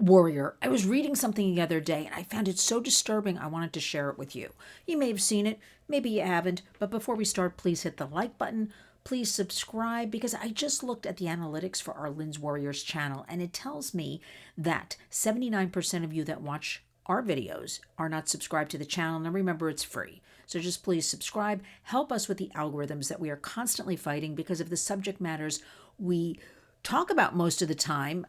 warrior. I was reading something the other day and I found it so disturbing I wanted to share it with you. You may have seen it, maybe you haven't, but before we start, please hit the like button. Please subscribe because I just looked at the analytics for our Lynn's Warriors channel and it tells me that 79% of you that watch our videos are not subscribed to the channel. Now remember, it's free. So just please subscribe. Help us with the algorithms that we are constantly fighting because of the subject matters we talk about most of the time.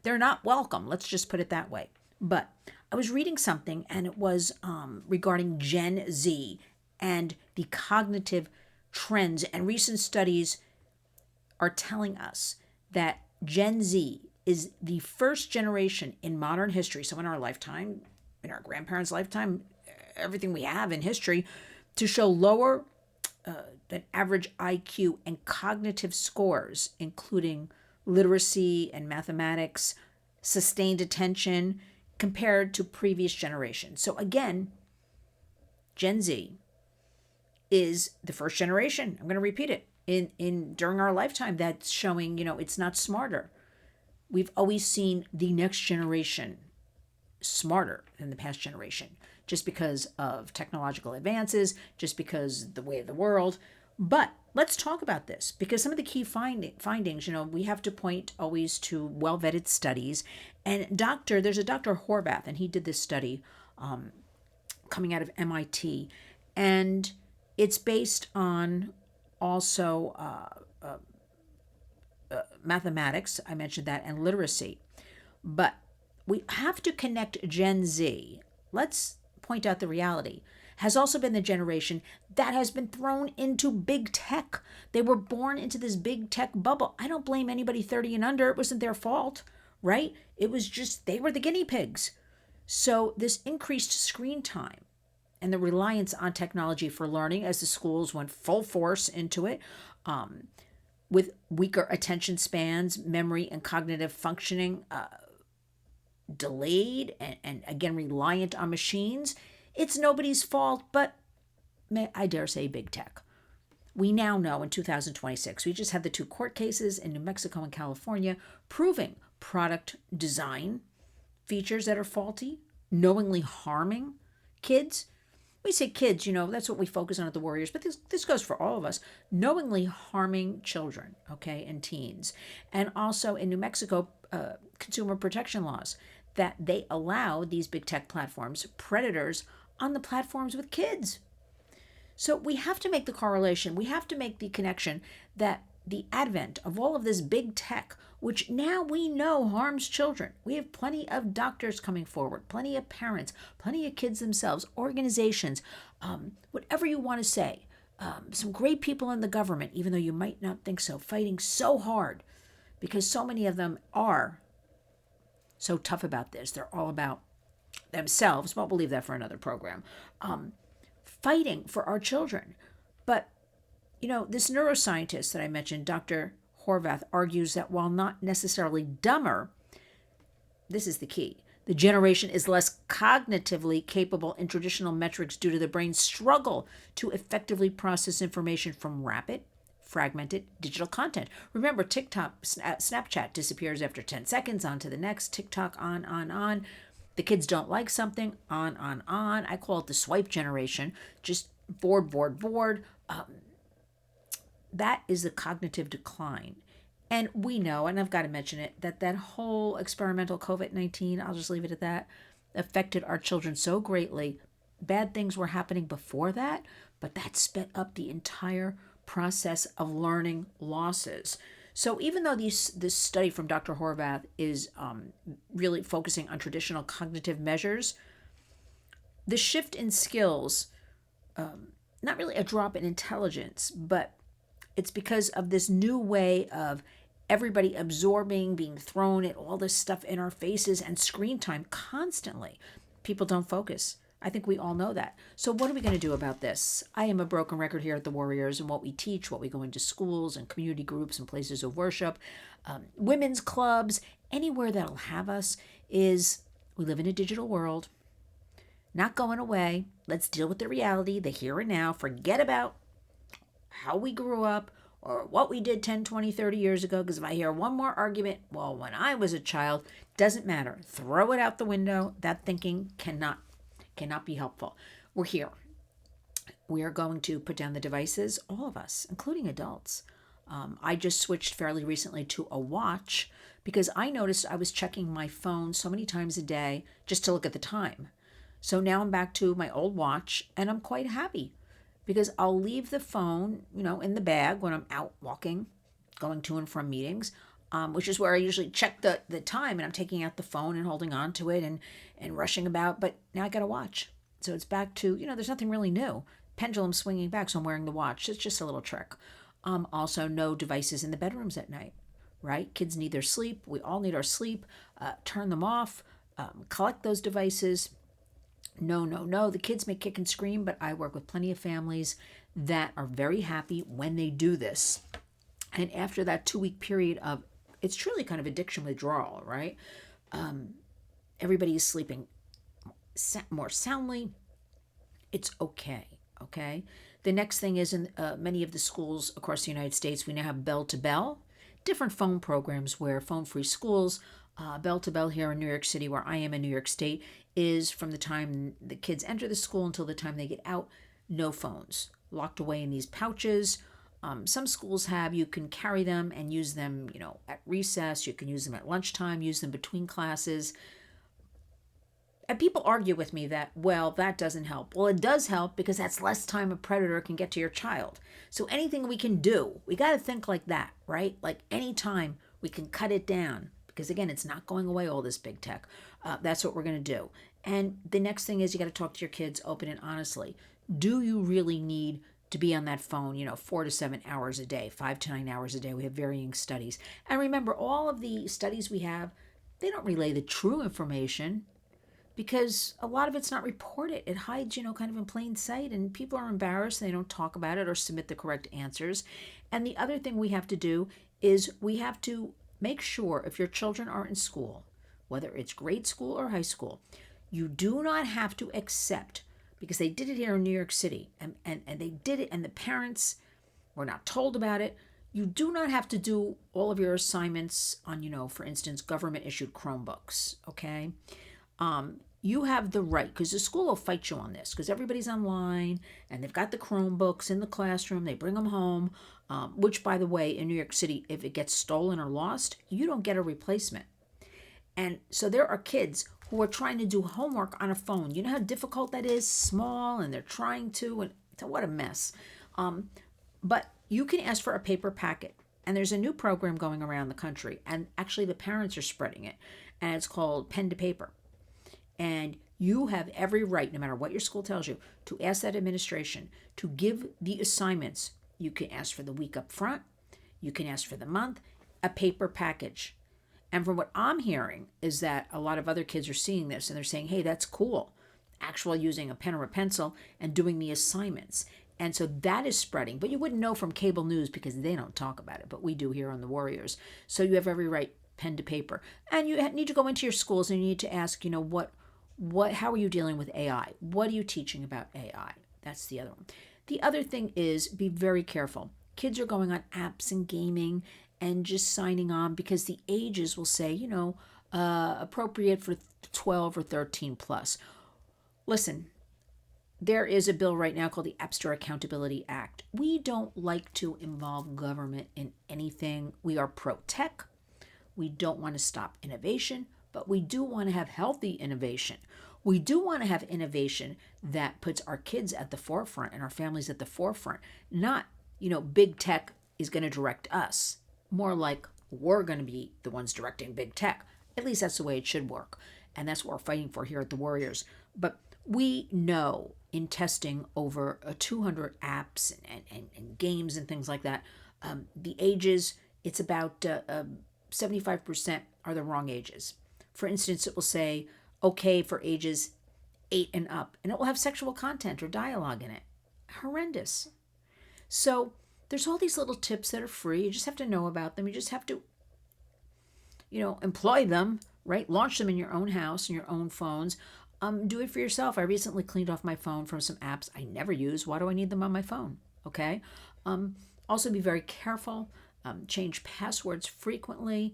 They're not welcome. Let's just put it that way. But I was reading something and it was regarding Gen Z and the cognitive trends. And recent studies are telling us that Gen Z is the first generation in modern history, so in our lifetime, in our grandparents' lifetime, everything we have in history, to show lower than average IQ and cognitive scores, including literacy and mathematics, sustained attention, compared to previous generations. So again, Gen Z is the first generation. I'm going to repeat it in during our lifetime that's showing, it's not smarter. We've always seen the next generation smarter than the past generation, just because of technological advances, just because the way of the world. But let's talk about this because some of the key findings, we have to point always to well-vetted studies. And there's a Dr. Horvath, and he did this study coming out of MIT. And it's based on also mathematics, I mentioned that, and literacy. But we have to connect Gen Z. Let's point out the reality. Has also been the generation that has been thrown into big tech. They were born into this big tech bubble. I don't blame anybody 30 and under. It wasn't their fault, right? It was just they were the guinea pigs. So this increased screen time and the reliance on technology for learning as the schools went full force into it, with weaker attention spans, memory, and cognitive functioning delayed, and again, reliant on machines. It's nobody's fault, but I dare say big tech. We now know in 2026, we just had the 2 court cases in New Mexico and California proving product design features that are faulty, knowingly harming kids. We say kids, that's what we focus on at the Warriors, but this goes for all of us, knowingly harming children, okay, and teens. And also in New Mexico, consumer protection laws that they allow these big tech platforms, predators on the platforms with kids. So we have to make the correlation. We have to make the connection that the advent of all of this big tech, which now we know harms children. We have plenty of doctors coming forward, plenty of parents, plenty of kids themselves, organizations, whatever you want to say. Some great people in the government, even though you might not think so, fighting so hard because so many of them are so tough about this. They're all about themselves, but we'll leave that for another program. Fighting for our children. But, this neuroscientist that I mentioned, Dr. Horvath, argues that while not necessarily dumber, this is the key. The generation is less cognitively capable in traditional metrics due to the brain's struggle to effectively process information from rapid, fragmented digital content. Remember, TikTok, Snapchat disappears after 10 seconds, on to the next, TikTok, on. The kids don't like something, on. I call it the swipe generation, just bored. That is the cognitive decline. And we know, and I've got to mention it, that whole experimental COVID-19, I'll just leave it at that, affected our children so greatly. Bad things were happening before that, but that sped up the entire process of learning losses. So even though this study from Dr. Horvath is really focusing on traditional cognitive measures, the shift in skills, not really a drop in intelligence, but it's because of this new way of everybody absorbing, being thrown at all this stuff in our faces and screen time constantly. People don't focus. I think we all know that. So what are we going to do about this? I am a broken record here at the Warriors, and what we teach, what we go into schools and community groups and places of worship, women's clubs, anywhere that'll have us, is we live in a digital world, not going away. Let's deal with the reality, the here and now. Forget about how we grew up, or what we did 10, 20, 30 years ago, because if I hear one more argument, well, when I was a child, doesn't matter. Throw it out the window. That thinking cannot be helpful. We're here. We are going to put down the devices, all of us, including adults. I just switched fairly recently to a watch because I noticed I was checking my phone so many times a day just to look at the time. So now I'm back to my old watch and I'm quite happy because I'll leave the phone, in the bag when I'm out walking, going to and from meetings, which is where I usually check the time, and I'm taking out the phone and holding on to it and rushing about. But now I got a watch. So it's back to, there's nothing really new. Pendulum swinging back, so I'm wearing the watch. It's just a little trick. Also, no devices in the bedrooms at night, right? Kids need their sleep. We all need our sleep. Turn them off. Collect those devices. No. The kids may kick and scream, but I work with plenty of families that are very happy when they do this. And after that 2-week period of, it's truly kind of addiction withdrawal, right? Everybody is sleeping more soundly. It's okay. The next thing is in many of the schools across the United States, we now have bell-to-bell, different phone programs where phone-free schools, bell-to-bell here in New York City, where I am in New York State, is from the time the kids enter the school until the time they get out, no phones, locked away in these pouches. Some schools you can carry them and use them, at recess. You can use them at lunchtime, use them between classes. And people argue with me that, well, that doesn't help. Well, it does help because that's less time a predator can get to your child. So anything we can do, we got to think like that, right? Like anytime we can cut it down, because again, it's not going away, all this big tech. That's what we're going to do. And the next thing is you got to talk to your kids open and honestly. Do you really need to be on that phone, 4 to 7 hours a day, 5 to 9 hours a day? We have varying studies. And remember, all of the studies we have, they don't relay the true information, because a lot of it's not reported. It hides, kind of in plain sight, and people are embarrassed. They don't talk about it or submit the correct answers. And the other thing we have to do is we have to make sure if your children are in school, whether it's grade school or high school, you do not have to accept, because they did it here in New York City, and they did it, and the parents were not told about it. You do not have to do all of your assignments on, for instance, government-issued Chromebooks, okay? You have the right, because the school will fight you on this, because everybody's online and they've got the Chromebooks in the classroom. They bring them home, which, by the way, in New York City, if it gets stolen or lost, you don't get a replacement. And so there are kids who are trying to do homework on a phone. You know how difficult that is? Small, and they're trying to, and what a mess. But you can ask for a paper packet. And there's a new program going around the country, and actually the parents are spreading it, and it's called Pen to Paper. And you have every right, no matter what your school tells you, to ask that administration to give the assignments. You can ask for the week up front. You can ask for the month, a paper package. And from what I'm hearing is that a lot of other kids are seeing this and they're saying, hey, that's cool. Actually using a pen or a pencil and doing the assignments. And so that is spreading. But you wouldn't know from cable news because they don't talk about it. But we do here on the Warriors. So you have every right, pen to paper. And you need to go into your schools and you need to ask, how are you dealing with AI? What are you teaching about AI? That's the other one. The other thing is be very careful. Kids are going on apps and gaming and just signing on because the ages will say, appropriate for 12 or 13 plus. Listen, there is a bill right now called the App Store Accountability Act. We don't like to involve government in anything. We are pro-tech. We don't want to stop innovation. But we do want to have healthy innovation. We do want to have innovation that puts our kids at the forefront and our families at the forefront. Not, big tech is going to direct us. More like we're going to be the ones directing big tech. At least that's the way it should work. And that's what we're fighting for here at the Warriors. But we know in testing over 200 apps and games and things like that, the ages, it's about 75% are the wrong ages. For instance, it will say, okay, for ages 8 and up, and it will have sexual content or dialogue in it. Horrendous. So there's all these little tips that are free. You just have to know about them. You just have to, employ them, right? Launch them in your own house, in your own phones. Do it for yourself. I recently cleaned off my phone from some apps I never use. Why do I need them on my phone? Okay. Also, be very careful. Change passwords frequently.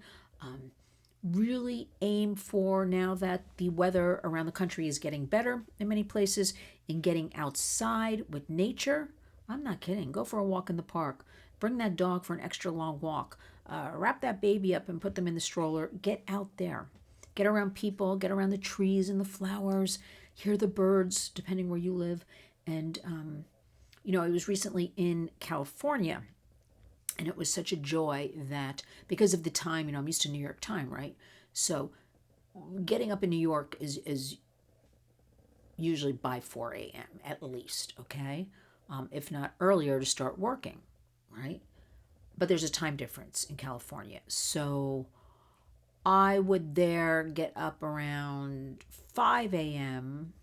Really aim for, now that the weather around the country is getting better in many places, in getting outside with nature. I'm not kidding. Go for a walk in the park. Bring that dog for an extra long walk. Wrap that baby up and put them in the stroller. Get out there. Get around people. Get around the trees and the flowers. Hear the birds, depending where you live. And, I was recently in California. And it was such a joy that, because of the time, I'm used to New York time, right? So getting up in New York is usually by 4 a.m. at least, okay? If not earlier, to start working, right? But there's a time difference in California. So I would there get up around 5 a.m.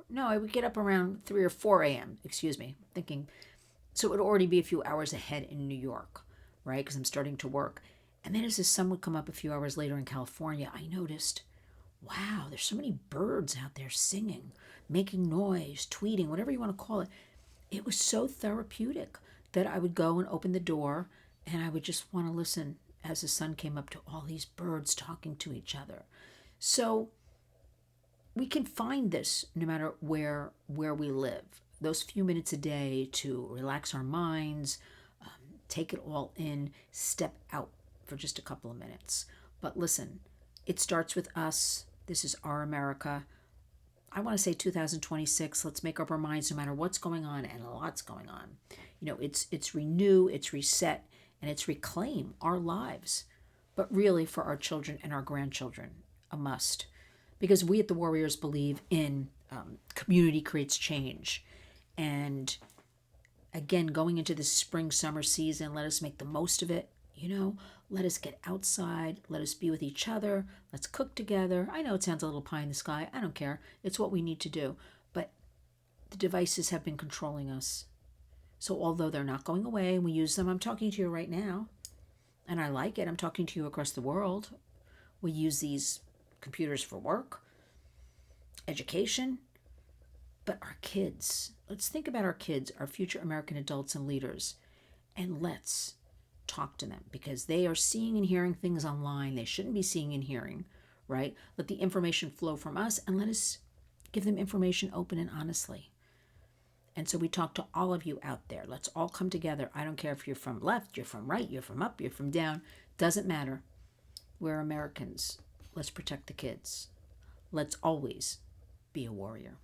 No, I would get up around 3 or 4 a.m., excuse me, thinking. So it would already be a few hours ahead in New York, right? Because I'm starting to work. And then as the sun would come up a few hours later in California, I noticed, wow, there's so many birds out there singing, making noise, tweeting, whatever you want to call it. It was so therapeutic that I would go and open the door and I would just want to listen as the sun came up to all these birds talking to each other. So we can find this no matter where we live. Those few minutes a day to relax our minds, take it all in, step out for just a couple of minutes. But listen, it starts with us. This is our America. I want to say 2026. Let's make up our minds no matter what's going on, and a lot's going on. It's renew, it's reset, and it's reclaim our lives. But really, for our children and our grandchildren, a must. Because we at the Warriors believe in community creates change. And again, going into this spring, summer season, let us make the most of it. Let us get outside. Let us be with each other. Let's cook together. I know it sounds a little pie in the sky. I don't care. It's what we need to do. But the devices have been controlling us. So although they're not going away and we use them, I'm talking to you right now. And I like it. I'm talking to you across the world. We use these computers for work, education. But our kids, let's think about our kids, our future American adults and leaders, and let's talk to them, because they are seeing and hearing things online they shouldn't be seeing and hearing, right? Let the information flow from us, and let us give them information open and honestly. And so we talk to all of you out there. Let's all come together. I don't care if you're from left, you're from right, you're from up, you're from down. Doesn't matter. We're Americans. Let's protect the kids. Let's always be a warrior.